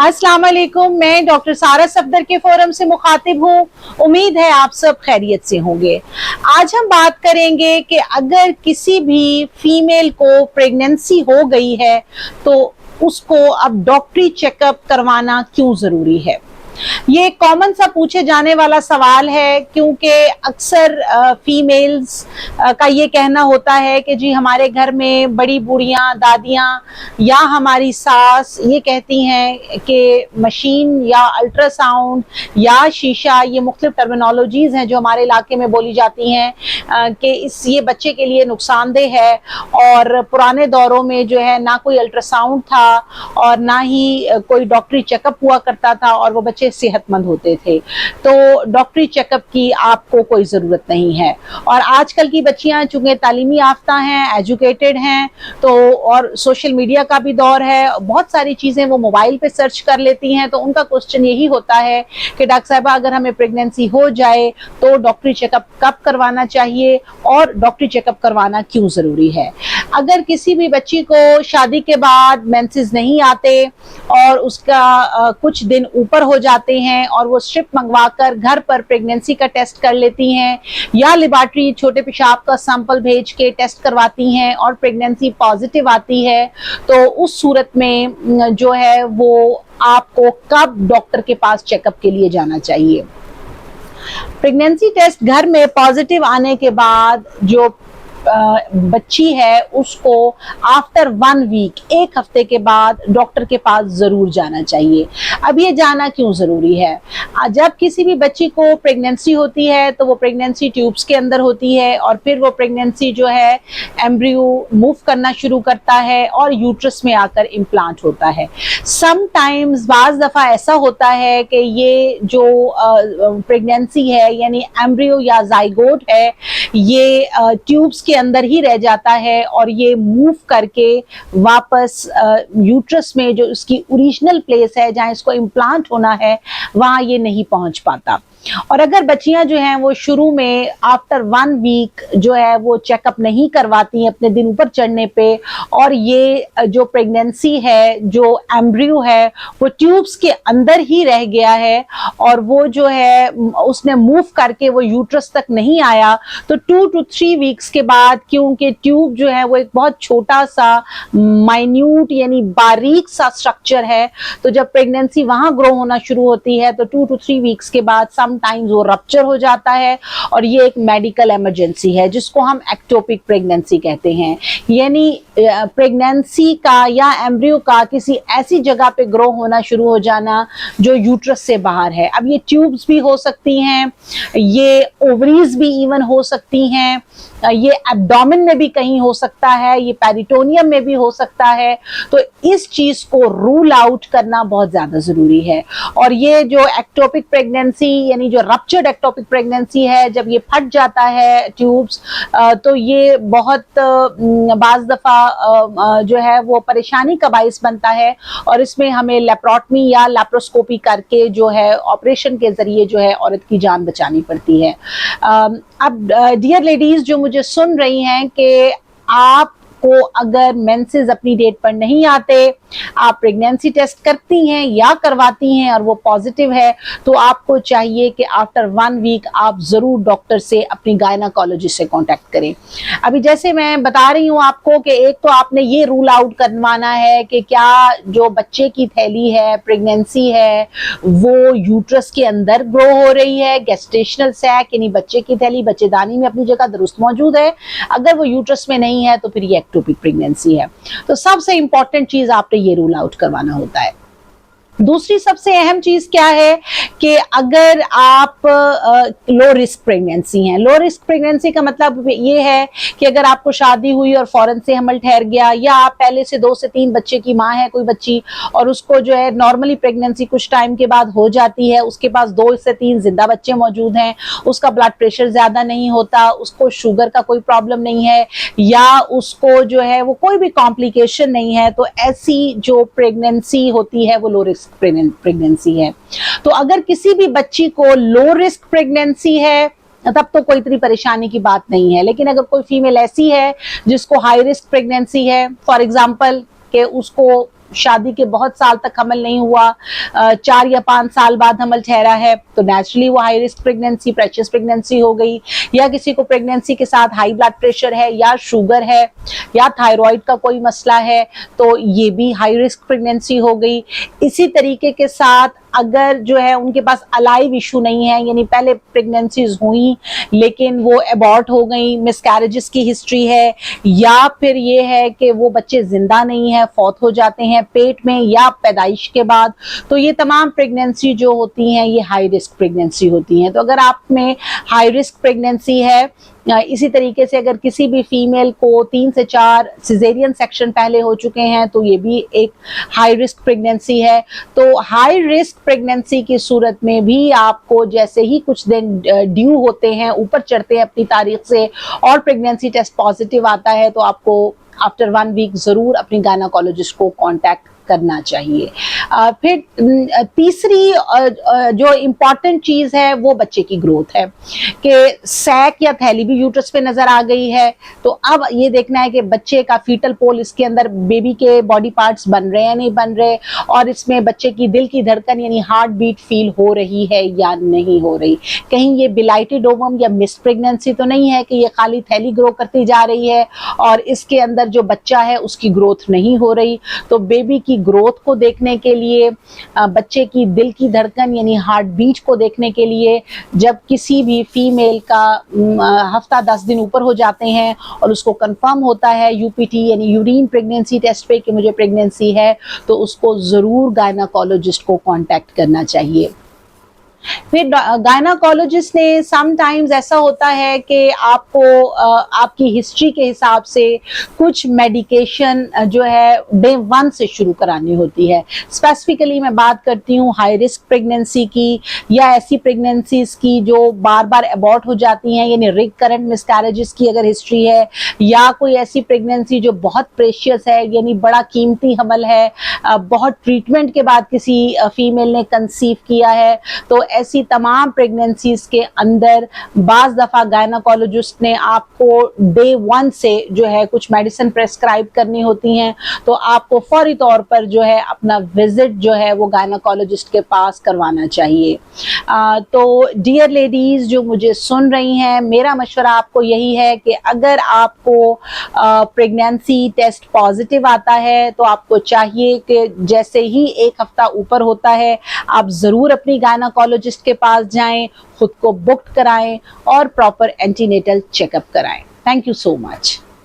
अस्सलाम वालेकुम। मैं डॉक्टर सारा सफदर के फोरम से मुखातिब हूँ। उम्मीद है आप सब खैरियत से होंगे। आज हम बात करेंगे कि अगर किसी भी फीमेल को प्रेगनेंसी हो गई है तो उसको अब डॉक्टरी चेकअप करवाना क्यों जरूरी है। ये कॉमन सा पूछे जाने वाला सवाल है, क्योंकि अक्सर फीमेल्स का ये कहना होता है कि जी हमारे घर में बड़ी बूढ़ियां, दादियां या हमारी सास ये कहती हैं कि मशीन या अल्ट्रासाउंड या शीशा, ये मुख्तलिफ टर्मिनोलॉजीज हैं जो हमारे इलाके में बोली जाती हैं कि ये बच्चे के लिए नुकसानदेह है। और पुराने दौरों में जो है ना कोई अल्ट्रासाउंड था और ना ही कोई डॉक्टरी चेकअप हुआ करता था और वो बच्चे सेहतमंद होते थे, तो डॉक्टरी चेकअप की आपको कोई जरूरत नहीं है। और आजकल की बच्चियां चूंकि तालीमी याफ्ता हैं, एजुकेटेड हैं, तो और सोशल मीडिया का भी दौर है, बहुत सारी चीजें वो मोबाइल पे सर्च कर लेती हैं, तो उनका क्वेश्चन यही होता है कि डॉक्टर साहबा अगर हमें प्रेगनेंसी हो जाए तो डॉक्टरी चेकअप कब करवाना चाहिए और डॉक्टरी चेकअप करवाना क्यों जरूरी है। अगर किसी भी बच्ची को शादी के बाद मेंसेस नहीं आते और उसका कुछ दिन ऊपर हो जाते हैं और वो स्ट्रिप मंगवाकर घर पर प्रेगनेंसी का टेस्ट कर लेती हैं या लेबोरेटरी छोटे पेशाब का सैंपल भेज के टेस्ट करवाती हैं और प्रेगनेंसी पॉजिटिव आती है, तो उस सूरत में जो है वो आपको कब डॉक्टर के पास चेकअप के लिए जाना चाहिए। प्रेगनेंसी टेस्ट घर में पॉजिटिव आने के बाद जो बच्ची है उसको आफ्टर 1 वीक, 1 हफ्ते के बाद डॉक्टर के पास जरूर जाना चाहिए। अब ये जाना क्यों जरूरी है? जब किसी भी बच्ची को प्रेगनेंसी होती है तो वो प्रेगनेंसी ट्यूब्स के अंदर होती है और फिर वो प्रेगनेंसी जो है एम्ब्रियो मूव करना शुरू करता है और यूट्रस में आकर इम्प्लांट होता है। समटाइम्स बाज दफा ऐसा होता है कि ये जो प्रेगनेंसी है यानी एम्ब्रियो या जाइगोट है, ये ट्यूब्स के अंदर ही रह जाता है और ये मूव करके वापस यूट्रस में जो इसकी ओरिजिनल प्लेस है जहां इसको इम्प्लांट होना है वहां ये नहीं पहुंच पाता। और अगर बच्चियां जो हैं वो शुरू में आफ्टर 1 वीक जो है वो चेकअप नहीं करवाती हैं अपने दिन ऊपर चढ़ने पे और ये जो प्रेगनेंसी है, जो एम्ब्रियो है वो ट्यूब्स के अंदर ही रह गया है और वो जो है उसने मूव करके वो यूट्रस तक नहीं आया, तो 2 to 3 वीक्स के बाद, क्योंकि ट्यूब जो है वो एक बहुत छोटा सा माइन्यूट यानी बारीक सा स्ट्रक्चर है, तो जब प्रेगनेंसी वहां ग्रो होना शुरू होती है तो 2 to 3 वीक्स के बाद समटाइम्स वो रप्चर हो जाता है और ये एक मेडिकल इमरजेंसी है जिसको हम एक्टोपिक प्रेगनेंसी कहते हैं। यानी प्रेगनेंसी का या एम्ब्रियो का किसी ऐसी जगह पे ग्रो होना शुरू हो जाना जो यूट्रस से बाहर है। अब ये ट्यूब्स भी हो सकती हैं, ये ओवरीज भी इवन हो सकती हैं, ये एब्डोमेन में भी कहीं हो सकता है, ये पेरिटोनियम में भी हो सकता है। तो इस चीज को रूल आउट करना बहुत ज्यादा जरूरी है। और ये जो एक्टोपिक प्रेगनेंसी यानी जो रप्चर्ड एक्टोपिक प्रेगनेंसी है, जब ये फट जाता है ट्यूब्स, तो ये बहुत बाज दफा जो है वो परेशानी का बाइस बनता है और इसमें हमें लेप्रोटमी या लेप्रोस्कोपी करके जो है ऑपरेशन के जरिए जो है औरत की जान बचानी पड़ती है। अब डियर लेडीज जो मुझे सुन रही हैं कि आपको अगर मेंसेस अपनी डेट पर नहीं आते, आप प्रेगनेंसी टेस्ट करती हैं या करवाती हैं और वो पॉजिटिव है, तो आपको चाहिए कि आफ्टर 1 वीक आप जरूर डॉक्टर से, अपनी गायनाकोलॉजिस्ट से कांटेक्ट करें। अभी जैसे मैं बता रही हूँ आपको कि एक तो आपने ये रूल आउट करवाना है कि क्या जो बच्चे की थैली है, प्रेगनेंसी है, वो यूट्रस के अंदर ग्रो हो रही है, गेस्टेशनल सैक यानी बच्चे की थैली बच्चेदानी में अपनी जगह दुरुस्त मौजूद है। अगर वो यूट्रस में नहीं है तो फिर ये एक्टोपिक प्रेगनेंसी है। तो सबसे इंपॉर्टेंट चीज आपने ये रूल आउट करवाना होता है। दूसरी सबसे अहम चीज क्या है कि अगर आप लो रिस्क प्रेगनेंसी हैं। लो रिस्क प्रेगनेंसी का मतलब ये है कि अगर आपको शादी हुई और फौरन से हमल ठहर गया, या आप पहले से 2 से 3 बच्चे की माँ है कोई बच्ची और उसको जो है नॉर्मली प्रेगनेंसी कुछ टाइम के बाद हो जाती है, उसके पास 2 से 3 जिंदा बच्चे मौजूद हैं, उसका ब्लड प्रेशर ज्यादा नहीं होता, उसको शुगर का कोई प्रॉब्लम नहीं है या उसको जो है वो कोई भी कॉम्प्लिकेशन नहीं है, तो ऐसी जो प्रेगनेंसी होती है वो लो रिस्क प्रेगनेंसी है। तो अगर किसी भी बच्ची को लो रिस्क प्रेगनेंसी है तब तो कोई इतनी परेशानी की बात नहीं है। लेकिन अगर कोई फीमेल ऐसी है जिसको हाई रिस्क प्रेगनेंसी है, फॉर एग्जांपल कि उसको शादी के बहुत साल तक हमल नहीं हुआ, 4 या 5 साल बाद हमल ठहरा है, तो नेचुरली वो high risk pregnancy, precious pregnancy हो गई। या किसी को प्रेगनेंसी के साथ हाई ब्लड प्रेशर है या शुगर है या थायराइड का कोई मसला है, तो ये भी हाई रिस्क प्रेगनेंसी हो गई। इसी तरीके के साथ अगर जो है उनके पास अलाइव इशू नहीं है, यानी पहले प्रेगनेंसीज हुई लेकिन वो अबॉर्ट हो गई, मिसकैरेजेस की हिस्ट्री है, या फिर ये है कि वो बच्चे जिंदा नहीं है, फौत हो जाते हैं पेट में या पैदाइश के बाद, तो ये तमाम प्रेगनेंसी जो होती हैं ये हाई रिस्क प्रेगनेंसी होती हैं। तो अगर आप में हाई रिस्क प्रेगनेंसी है, इसी तरीके से अगर किसी भी फीमेल को 3 से 4 सिजेरियन सेक्शन पहले हो चुके हैं, तो ये भी एक हाई रिस्क प्रेगनेंसी है। तो हाई रिस्क प्रेगनेंसी की सूरत में भी आपको जैसे ही कुछ दिन ड्यू होते हैं, ऊपर चढ़ते हैं अपनी तारीख से, और प्रेगनेंसी टेस्ट पॉजिटिव आता है, तो आपको आफ्टर 1 वीक जरूर अपनी गायनेकोलॉजिस्ट को कांटेक्ट करना चाहिए। फिर तीसरी जो इम्पॉर्टेंट चीज है वो बच्चे की ग्रोथ है, कि सैक या थैली भी यूट्रस पे नजर आ गई है, तो अब ये देखना है कि बच्चे का फीटल पोल, इसके अंदर बेबी के बॉडी पार्ट्स बन रहे हैं नहीं बन रहे, और इसमें बच्चे की दिल की धड़कन यानी हार्ट बीट फील हो रही है या नहीं हो रही। कहीं ये बिलाइटेड ओवम या मिस प्रेगनेंसी तो नहीं है कि ये खाली थैली ग्रो करती जा रही है और इसके अंदर जो बच्चा है उसकी ग्रोथ नहीं हो रही। तो बेबी की ग्रोथ को देखने के लिए, बच्चे की दिल की धड़कन यानी हार्ट बीट को देखने के लिए, जब किसी भी फीमेल का हफ्ता 10 दिन ऊपर हो जाते हैं और उसको कंफर्म होता है यूपीटी यानी यूरिन प्रेगनेंसी टेस्ट पे कि मुझे प्रेगनेंसी है, तो उसको जरूर गायनेकोलॉजिस्ट को कांटेक्ट करना चाहिए। फिर गायनेकोलॉजिस्ट ने समटाइम्स ऐसा होता है कि आपको आपकी हिस्ट्री के हिसाब से कुछ मेडिकेशन जो है डे 1 से शुरू करानी होती है। स्पेसिफिकली मैं बात करती हूँ हाई रिस्क प्रेगनेंसी की, या ऐसी प्रेगनेंसीज की जो बार बार अबॉर्ट हो जाती हैं, यानी रिकरेंट मिसकैरेजेस की अगर हिस्ट्री है, या कोई ऐसी प्रेगनेंसी जो बहुत प्रेशियस है यानी बड़ा कीमती हमल है, बहुत ट्रीटमेंट के बाद किसी फीमेल ने कंसीव किया है, तो ऐसी तमाम प्रेगनेंसीज के अंदर बाज दफा गायनेकोलॉजिस्ट ने आपको डे 1 से जो है कुछ मेडिसिन प्रेस्क्राइब करनी होती हैं, तो आपको फौरी तौर पर जो है अपना विजिट जो है वो गायनेकोलॉजिस्ट के पास करवाना चाहिए। तो डियर लेडीज जो मुझे सुन रही हैं, मेरा मशवरा आपको यही है कि अगर आपको प्रेगनेंसी टेस्ट पॉजिटिव आता है तो आपको चाहिए कि जैसे ही 1 हफ्ता ऊपर होता है आप जरूर अपनी गायनेकोलॉजिस्ट के पास जाएं, खुद को बुक्ड कराएं और प्रॉपर एंटीनेटल चेकअप कराएं। Thank you so much.